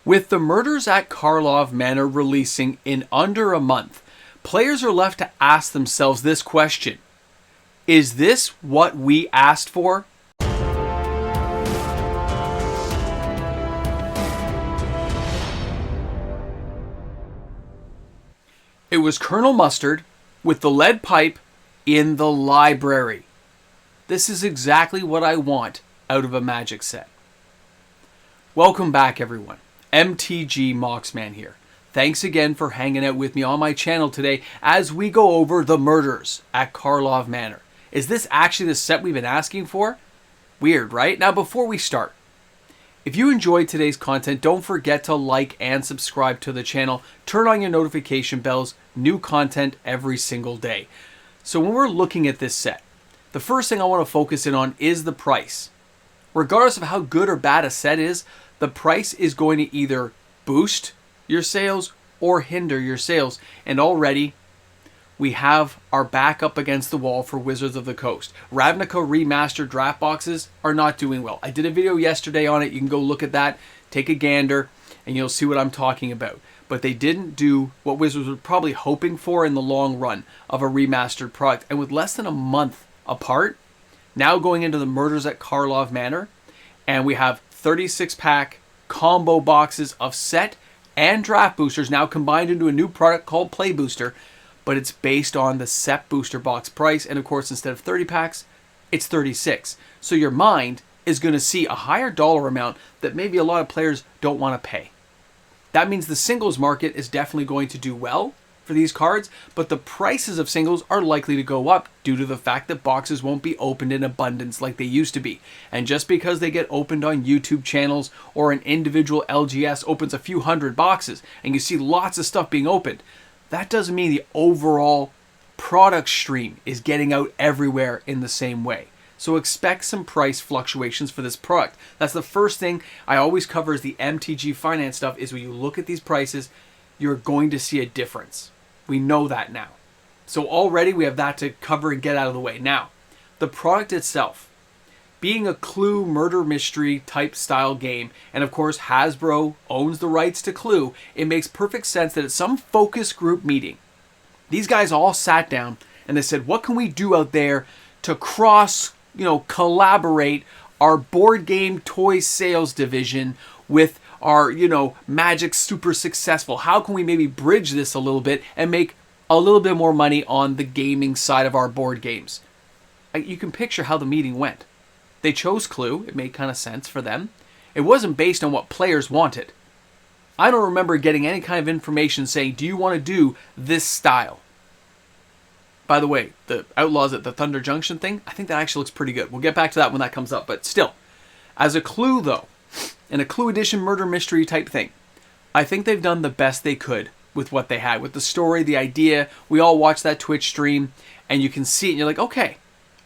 With the Murders at Karlov Manor releasing in under a month, players are left to ask themselves this question: is this what we asked for? It was Colonel Mustard with the lead pipe in the library. This is exactly what I want out of a Magic set. Welcome back, everyone. MTG Moxman here. Thanks again for hanging out with me on my channel today as we go over the Murders at Karlov Manor. Is this actually the set we've been asking for? Weird, right? Now, before we start, if you enjoyed today's content, don't forget to like and subscribe to the channel. Turn on your notification bells. New content every single day. So when we're looking at this set, the first thing I want to focus in on is the price. Regardless of how good or bad a set is, the price is going to either boost your sales or hinder your sales. And already, we have our back up against the wall for Wizards of the Coast. Ravnica Remastered draft boxes are not doing well. I did a video yesterday on it. You can go look at that, take a gander, and you'll see what I'm talking about. But they didn't do what Wizards were probably hoping for in the long run of a remastered product. And with less than a month apart, now going into the Murders at Karlov Manor, and we have 36-pack combo boxes of set and draft boosters now combined into a new product called Play Booster, but it's based on the set booster box price, and of course instead of 30 packs, it's 36. So your mind is going to see a higher dollar amount that maybe a lot of players don't want to pay. That means the singles market is definitely going to do well for these cards, but the prices of singles are likely to go up due to the fact that boxes won't be opened in abundance like they used to be. And just because they get opened on YouTube channels or an individual LGS opens a few hundred boxes and you see lots of stuff being opened, that doesn't mean the overall product stream is getting out everywhere in the same way. So expect some price fluctuations for this product. That's the first thing I always cover is the MTG finance stuff, is when you look at these prices, you're going to see a difference. We know that now. So already we have that to cover and get out of the way. Now, the product itself, being a Clue murder mystery type style game, and of course Hasbro owns the rights to Clue, it makes perfect sense that at some focus group meeting, these guys all sat down and they said, what can we do out there to collaborate our board game toy sales division with our, Magic super successful? How can we maybe bridge this a little bit and make a little bit more money on the gaming side of our board games? You can picture how the meeting went. They chose Clue. It made kind of sense for them. It wasn't based on what players wanted. I don't remember getting any kind of information saying, do you want to do this style? By the way, the Outlaws at the Thunder Junction thing, I think that actually looks pretty good. We'll get back to that when that comes up. But still, as a Clue though, in a Clue Edition murder mystery type thing, I think they've done the best they could with what they had. With the story, the idea, we all watched that Twitch stream, and you can see it, and you're like, okay,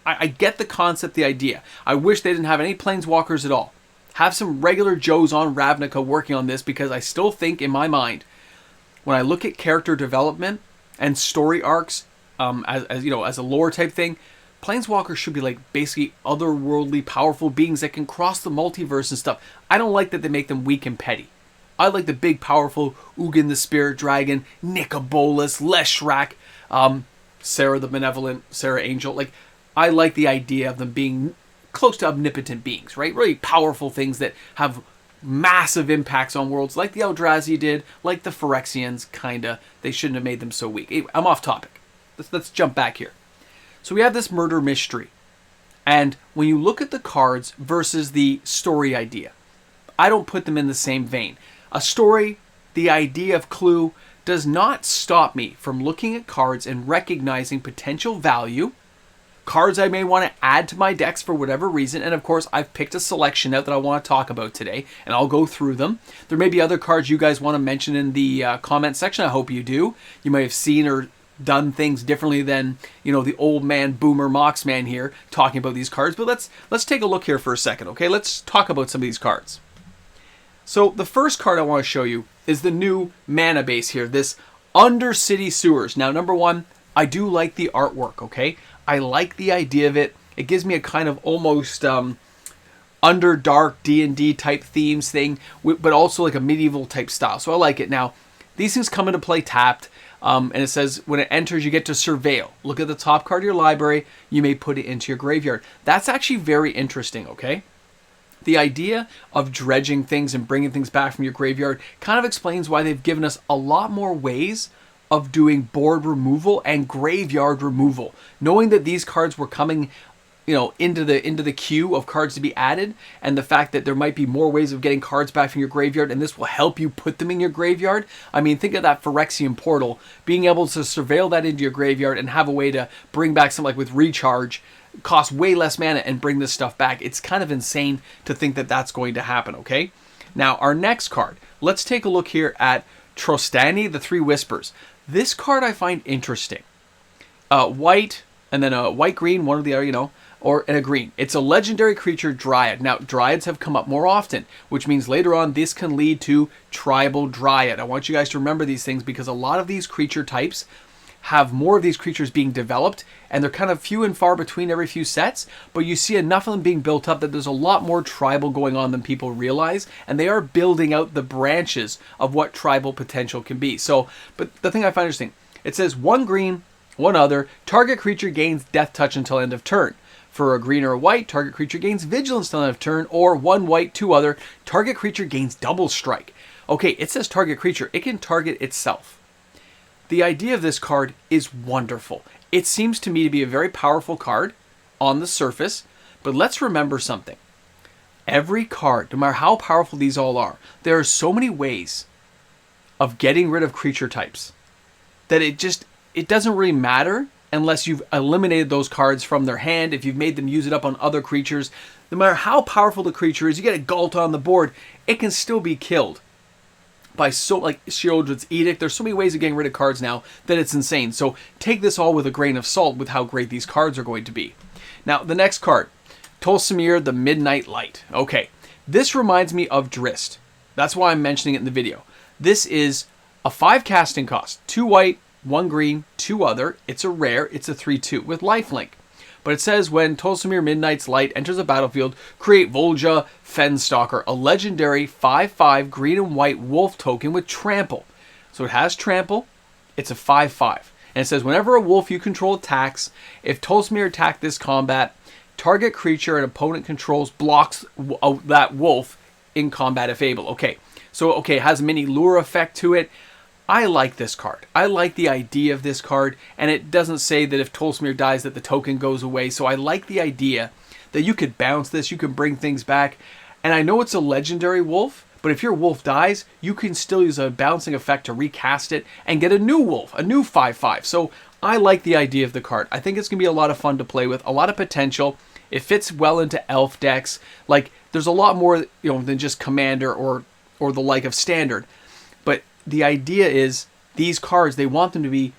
I get the concept, the idea. I wish they didn't have any Planeswalkers at all. Have some regular Joes on Ravnica working on this, because I still think, in my mind, when I look at character development and story arcs, as a lore type thing, Planeswalkers should be like basically otherworldly powerful beings that can cross the multiverse and stuff. I don't like that they make them weak and petty. I like the big powerful Ugin the Spirit Dragon, Nicobolas, Leshrac, Sarah the Benevolent, Sarah Angel. Like, I like the idea of them being close to omnipotent beings, right? Really powerful things that have massive impacts on worlds like the Eldrazi did, like the Phyrexians, kinda. They shouldn't have made them so weak. Anyway, I'm off topic. Let's jump back here. So we have this murder mystery. And when you look at the cards versus the story idea, I don't put them in the same vein. A story, the idea of Clue, does not stop me from looking at cards and recognizing potential value, cards I may want to add to my decks for whatever reason, and of course I've picked a selection out that I want to talk about today, and I'll go through them. There may be other cards you guys want to mention in the comment section. I hope you do. You may have seen or done things differently than, the old man boomer Moxman here talking about these cards. But let's take a look here for a second, okay? Let's talk about some of these cards. So the first card I want to show you is the new mana base here, this Undercity Sewers. Now, number one, I do like the artwork, okay? I like the idea of it. It gives me a kind of almost underdark D&D type themes thing, but also like a medieval type style. So I like it. Now, these things come into play tapped, and it says when it enters, you get to surveil. Look at the top card of your library. You may put it into your graveyard. That's actually very interesting, okay? The idea of dredging things and bringing things back from your graveyard kind of explains why they've given us a lot more ways of doing board removal and graveyard removal. Knowing that these cards were coming, into the queue of cards to be added, and the fact that there might be more ways of getting cards back from your graveyard, and this will help you put them in your graveyard. I mean, think of that Phyrexian Portal, being able to surveil that into your graveyard and have a way to bring back something like with Recharge, cost way less mana, and bring this stuff back. It's kind of insane to think that that's going to happen, okay? Now, our next card. Let's take a look here at Trostani, the Three Whispers. This card I find interesting. White, and then a white-green, one or the other, and a green. It's a legendary creature, Dryad. Now, Dryads have come up more often, which means later on this can lead to Tribal Dryad. I want you guys to remember these things because a lot of these creature types have more of these creatures being developed, and they're kind of few and far between every few sets, but you see enough of them being built up that there's a lot more tribal going on than people realize, and they are building out the branches of what tribal potential can be. So, but the thing I find interesting, it says 1 green, 1 other, target creature gains Death Touch until end of turn. For a green or a white, target creature gains Vigilance until end of turn, or 1 white, 2 other, target creature gains Double Strike. Okay, it says target creature, it can target itself. The idea of this card is wonderful. It seems to me to be a very powerful card on the surface, but let's remember something. Every card, no matter how powerful these all are, there are so many ways of getting rid of creature types that it doesn't really matter unless you've eliminated those cards from their hand, if you've made them use it up on other creatures. No matter how powerful the creature is, you get a Galt on the board, it can still be killed by like Sheoldred's Edict. There's so many ways of getting rid of cards now that it's insane. So take this all with a grain of salt with how great these cards are going to be. Now, the next card, Tolsimir, the Midnight Light. Okay, this reminds me of Drist. That's why I'm mentioning it in the video. This is a 5 casting cost, 2 white, 1 green, 2 other. It's a rare, it's a 3/2 with lifelink. But it says when Tolsimir Midnight's Light enters the battlefield, create Volja Fenstalker, a legendary 5/5 green and white wolf token with trample. So it has trample, it's a 5/5. And it says whenever a wolf you control attacks, if Tolsimir attacked this combat, target creature an opponent controls blocks that wolf in combat if able. Okay, so it has a mini lure effect to it. I like this card. I like the idea of this card, and it doesn't say that if Tolsimir dies that the token goes away, so I like the idea that you could bounce this, you can bring things back, and I know it's a legendary wolf, but if your wolf dies, you can still use a bouncing effect to recast it and get a new wolf, a new 5/5. So I like the idea of the card. I think it's going to be a lot of fun to play with, a lot of potential. It fits well into elf decks. Like, there's a lot more, than just Commander or the like of Standard. But the idea is these cards, they want them to be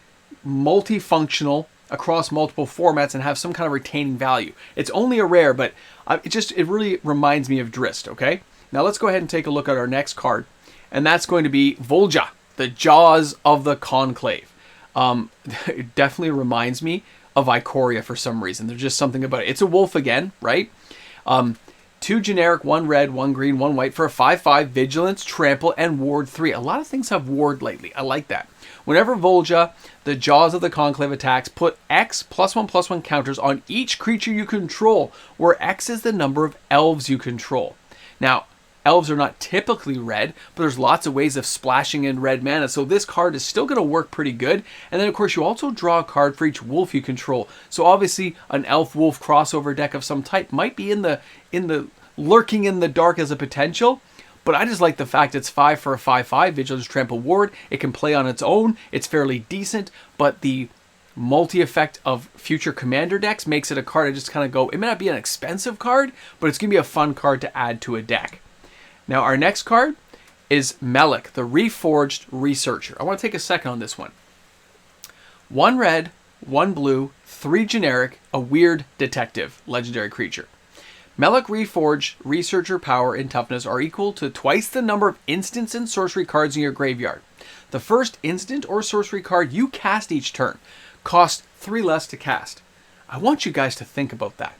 multifunctional across multiple formats and have some kind of retaining value. It's only a rare, but it really reminds me of Drist, okay? Now let's go ahead and take a look at our next card, and that's going to be Volja, the Jaws of the Conclave. It definitely reminds me of Ikoria for some reason. There's just something about it. It's a wolf again, right? 2 generic, 1 red, 1 green, 1 white for a 5/5, Vigilance, Trample, and Ward 3. A lot of things have Ward lately. I like that. Whenever Volja, the Jaws of the Conclave attacks, put X +1/+1 counters on each creature you control, where X is the number of elves you control. Now, elves are not typically red, but there's lots of ways of splashing in red mana, so this card is still going to work pretty good. And then, of course, you also draw a card for each wolf you control. So obviously, an elf-wolf crossover deck of some type might be in the lurking in the dark as a potential. But I just like the fact it's 5 for a 5/5, Vigilance, Trample, Ward. It can play on its own. It's fairly decent, but the multi-effect of future commander decks makes it a card I just kind of go, it may not be an expensive card, but it's going to be a fun card to add to a deck. Now, our next card is Melik, the Reforged Researcher. I want to take a second on this one. 1 red, 1 blue, 3 generic, a weird detective, legendary creature. Melik Reforged Researcher power and toughness are equal to twice the number of instants and sorcery cards in your graveyard. The first instant or sorcery card you cast each turn costs 3 less to cast. I want you guys to think about that.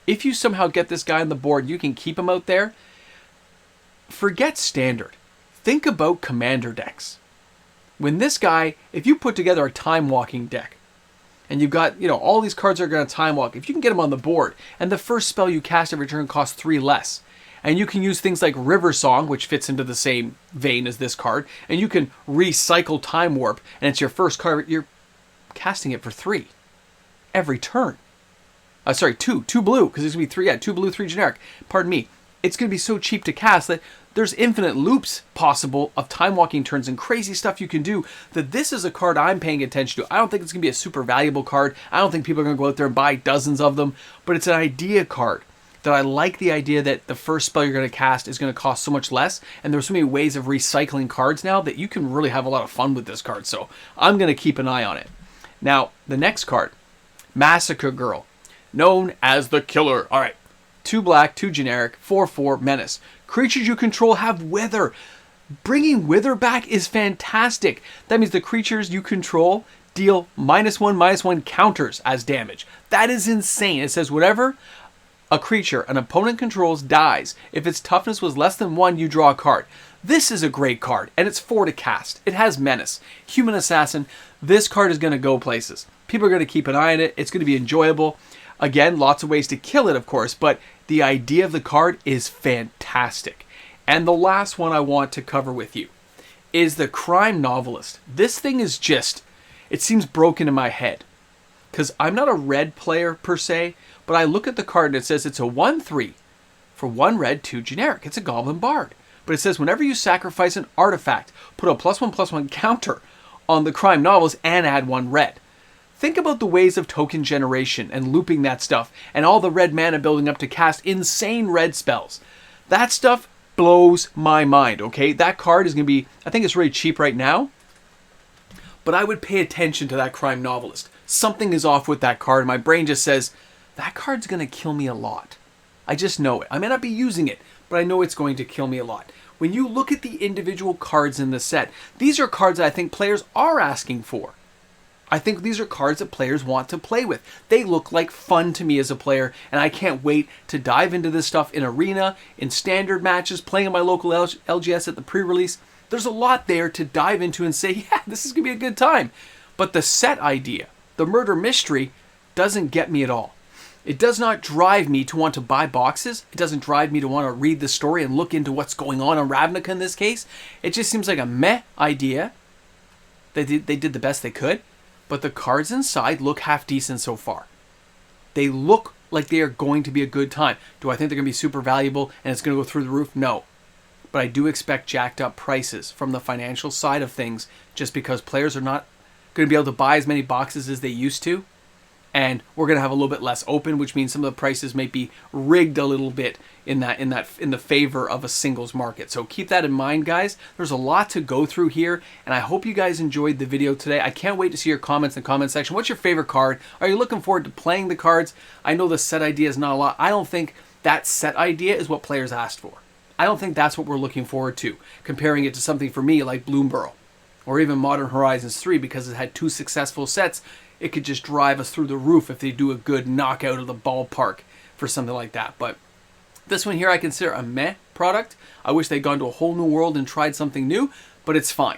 If you somehow get this guy on the board, you can keep him out there. Forget standard. Think about commander decks. When this guy, if you put together a time walking deck, and you've got, all these cards are going to time walk, if you can get him on the board, and the first spell you cast every turn costs 3 less, and you can use things like River Song, which fits into the same vein as this card, and you can recycle Time Warp, and it's your first card, you're casting it for 3 every turn. Sorry, 2 blue, because it's going to be 3, 2 blue, 3 generic. Pardon me. It's going to be so cheap to cast that there's infinite loops possible of time walking turns and crazy stuff you can do, that this is a card I'm paying attention to. I don't think it's going to be a super valuable card. I don't think people are going to go out there and buy dozens of them, but it's an idea card that I like, the idea that the first spell you're going to cast is going to cost so much less, and there's so many ways of recycling cards now that you can really have a lot of fun with this card, so I'm going to keep an eye on it. Now, the next card, Massacre Girl, known as the Killer. All right, 2 black, 2 generic, 4/4 menace. Creatures you control have Wither. Bringing Wither back is fantastic. That means the creatures you control deal -1/-1 counters as damage. That is insane. It says whatever a creature an opponent controls dies, if its toughness was less than 1, you draw a card. This is a great card, and it's 4 to cast. It has Menace. Human Assassin. This card is going to go places. People are going to keep an eye on it. It's going to be enjoyable. Again, lots of ways to kill it, of course, but the idea of the card is fantastic. And the last one I want to cover with you is the Crime Novelist. This thing is just, it seems broken in my head, because I'm not a red player per se, but I look at the card and it says it's a 1/3 for 1 red, 2 generic. It's a Goblin Bard. But it says whenever you sacrifice an artifact, put a +1/+1 counter on the Crime Novelist and add 1 red. Think about the ways of token generation and looping that stuff and all the red mana building up to cast insane red spells. That stuff blows my mind, okay? That card is going to be, I think it's really cheap right now, but I would pay attention to that Crime Novelist. Something is off with that card. My brain just says, that card's going to kill me a lot. I just know it. I may not be using it, but I know it's going to kill me a lot. When you look at the individual cards in the set, these are cards that I think players are asking for. I think these are cards that players want to play with. They look like fun to me as a player, and I can't wait to dive into this stuff in Arena, in standard matches, playing in my local LGS at the pre-release. There's a lot there to dive into and say, yeah, this is going to be a good time. But the set idea, the murder mystery, doesn't get me at all. It does not drive me to want to buy boxes. It doesn't drive me to want to read the story and look into what's going on Ravnica in this case. It just seems like a meh idea. They did the best they could. But the cards inside look half decent so far. They look like they are going to be a good time. Do I think they're going to be super valuable and it's going to go through the roof? No. But I do expect jacked up prices from the financial side of things, just because players are not going to be able to buy as many boxes as they used to. And we're going to have a little bit less open, which means some of the prices may be rigged a little bit in the favor of a singles market. So keep that in mind, guys. There's a lot to go through here, and I hope you guys enjoyed the video today. I can't wait to see your comments in the comment section. What's your favorite card? Are you looking forward to playing the cards? I know the set idea is not a lot. I don't think that set idea is what players asked for. I don't think that's what we're looking forward to, comparing it to something for me like Bloomburrow or even Modern Horizons 3, because it had 2 successful sets. It could just drive us through the roof if they do a good knockout of the ballpark for something like that. But this one here I consider a meh product. I wish they'd gone to a whole new world and tried something new, but it's fine.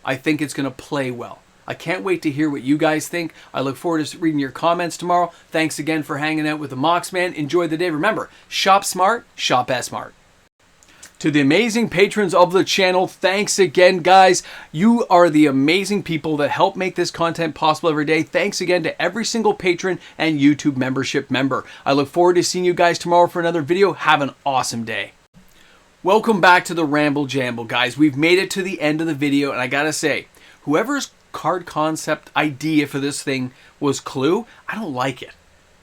I think it's going to play well. I can't wait to hear what you guys think. I look forward to reading your comments tomorrow. Thanks again for hanging out with the Moxman. Enjoy the day. Remember, shop smart, shop as smart. To the amazing patrons of the channel, thanks again, guys. You are the amazing people that help make this content possible every day. Thanks again to every single patron and YouTube membership member. I look forward to seeing you guys tomorrow for another video. Have an awesome day. Welcome back to the Ramble Jamble, guys. We've made it to the end of the video, and I gotta say, whoever's card concept idea for this thing was Clue, I don't like it.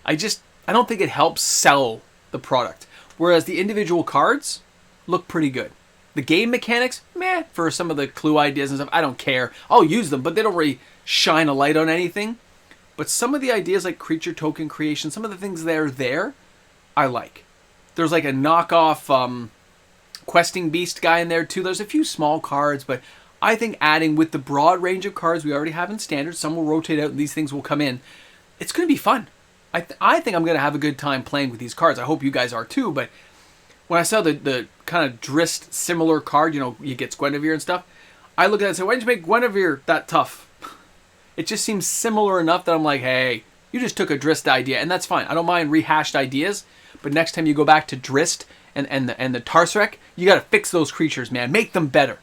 I don't think it helps sell the product. Whereas the individual cards look pretty good. The game mechanics, meh, for some of the Clue ideas and stuff, I don't care. I'll use them, but they don't really shine a light on anything. But some of the ideas like creature token creation, some of the things that are there, I like. There's like a knockoff questing beast guy in there too. There's a few small cards, but I think adding with the broad range of cards we already have in standard, some will rotate out and these things will come in. It's going to be fun. I think I'm going to have a good time playing with these cards. I hope you guys are too, but when I saw the kind of Drist similar card, you get Guinevere and stuff, I looked at it and said, why didn't you make Guinevere that tough? It just seems similar enough that I'm like, hey, you just took a Drist idea, and that's fine. I don't mind rehashed ideas, but next time you go back to Drist and the Tarsarek, you got to fix those creatures, man. Make them better.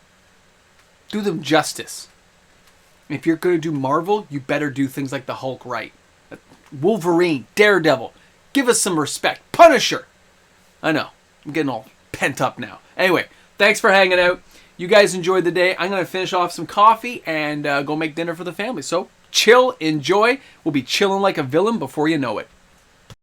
Do them justice. If you're going to do Marvel, you better do things like the Hulk right. Wolverine, Daredevil. Give us some respect. Punisher. I know. I'm getting all pent up now. Anyway, thanks for hanging out. You guys enjoyed the day. I'm going to finish off some coffee and go make dinner for the family. So chill, enjoy. We'll be chilling like a villain before you know it.